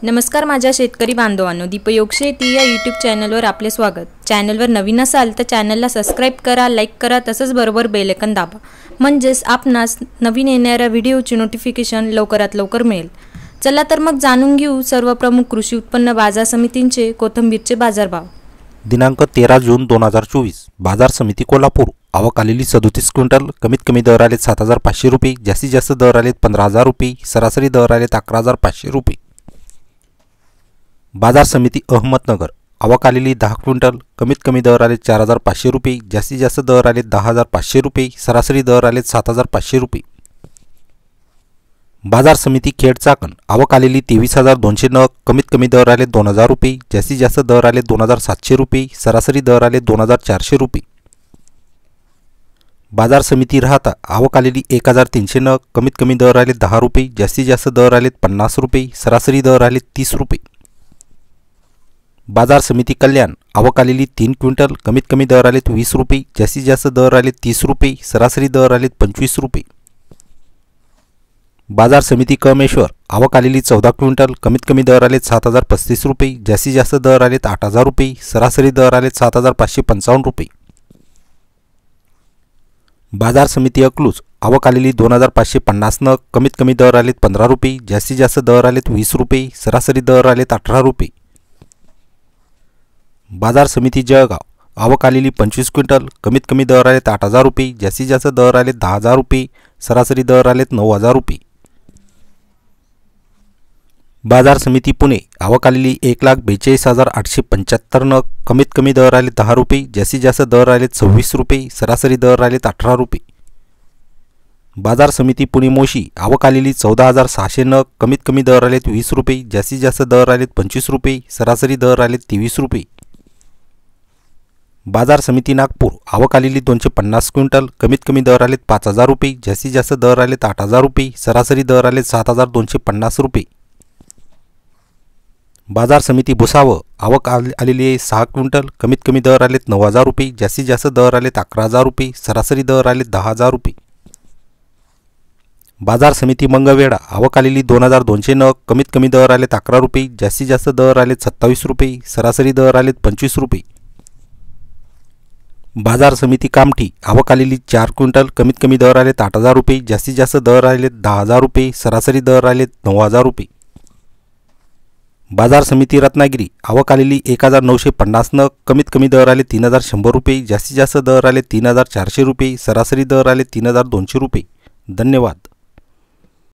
नमस्कार माझ्या शेतकरी बांधवांनो, दीपयोग शेती या यूट्यूब चॅनलवर आपले स्वागत। चॅनलवर नवीन असाल तर चॅनलला सबस्क्राइब करा, लाईक करा, तसंच बरोबर बेल आयकॉन दाबा, म्हणजेच आपणास नवीन येणाऱ्या व्हिडिओची नोटिफिकेशन लवकरात लवकर मिळेल। चला तर मग जाणून घेऊ सर्व प्रमुख कृषी उत्पन्न बाजार समितींचे कोथिंबीरचे बाजारभाव। दिनांक 13 जून 2024 बाजार समिती कोल्हापूर। आवक आलेली 37 क्विंटल। कमीत कमी दर आलेत 7500 रुपये, जास्तीत जास्त दर आलेत 15000 रुपये, सरासरी दर आलेत 11500 रुपये। बाजार समिती अहमदनगर। आवक आलेली 10 क्विंटल। कमीत कमी दर आलेत 4500 रुपये, जास्तीत जास्त दर आलेत 10500 रुपये, सरासरी दर आलेत 7500 रुपये। बाजार समिती खेड चाकण। आवक आलेली 23200 नग। कमीत कमी दर आलेत 2000 रुपये, जास्तीत जास्त दर आलेत 2700 रुपये, सरासरी दर आलेत 2400 रुपये। बाजार समिती राहता। आवक आलेली 1300 नग। कमीत कमी दर आलेत 10 रुपये, जास्तीत जास्त दर आलेत 50 रुपये, सरासरी दर आलेत 30 रुपये। बाजार समिती कल्याण। आवक आलेली 3 क्विंटल। कमीत कमी दर आलेत 20 रुपये, जास्तीत जास्त दर आलेत 30 रुपये, सरासरी दर आलेत 25 रुपये। बाजार समिती कमेश्वर। आवक आलेली 14 क्विंटल। कमीत कमी दर आलेत 7035 रुपये, जास्तीत जास्त दर आलेत 8000 रुपये, सरासरी दर आलेत 7555 रुपये। बाजार समिती अकलूज। आवक आलेली 2550 नग। कमीत कमी दर आलेत 15 रुपये, जास्तीत जास्त दर आलेत 20 रुपये, सरासरी दर आलेत 18 रुपये। बाजार समिती जळगाव। आवक आलेली 25 क्विंटल। कमीत कमी दर आलेत 8000 रुपये, जास्तीत जास्त दर आलेत 10000 रुपये, सरासरी दर आलेत 9000 रुपये। बाजार समिती पुणे। आवक आलेली 1,42,875 नग। कमीत कमी दर आलेत 10 रुपये, जास्तीत जास्त दर आलेत 26 रुपये, सरासरी दर आलेत 18 रुपये। बाजार समिती पुणे मोशी। आवक आलेली 14600 नग। कमीत कमी दर आलेत 20 रुपये, जास्तीत जास्त दर आलेत 25 रुपये, सरासरी दर आलेत 23 रुपये। बाजार समिती नागपूर। आवक आलेली 250 क्विंटल। कमीत कमी दर आलेत 5000 रुपये, जास्तीत जास्त दर आलेत 8000 रुपये, सरासरी दर आलेत 7250 रुपये। बाजार समिती भुसावळ। आवक आलेली आहे 6 क्विंटल। कमीत कमी दर आलेत 9000 रुपये, जास्तीत जास्त दर आलेत 11000 रुपये, सरासरी दर आलेत 10000 रुपये। बाजार समिती मंगळवेढा। आवक आलेली 2200 नग। कमीत कमी दर आलेत 11 रुपये, जास्तीत जास्त दर आलेत 27 रुपये, सरासरी दर आलेत 25 रुपये। बाजार समिती कामठी। आवक आलेली 4 क्विंटल। कमीत कमी दर आलेत 8000 रुपये, जास्तीत जास्त दर आलेत 10000 रुपये, सरासरी दर आलेत 9000 रुपये। बाजार समिती रत्नागिरी। आवक आलेली 1950 नग। कमीत कमी दर आले 3100 रुपये, जास्तीत जास्त दर आले 3400 रुपये, सरासरी दर आले 3200 रुपये। धन्यवाद।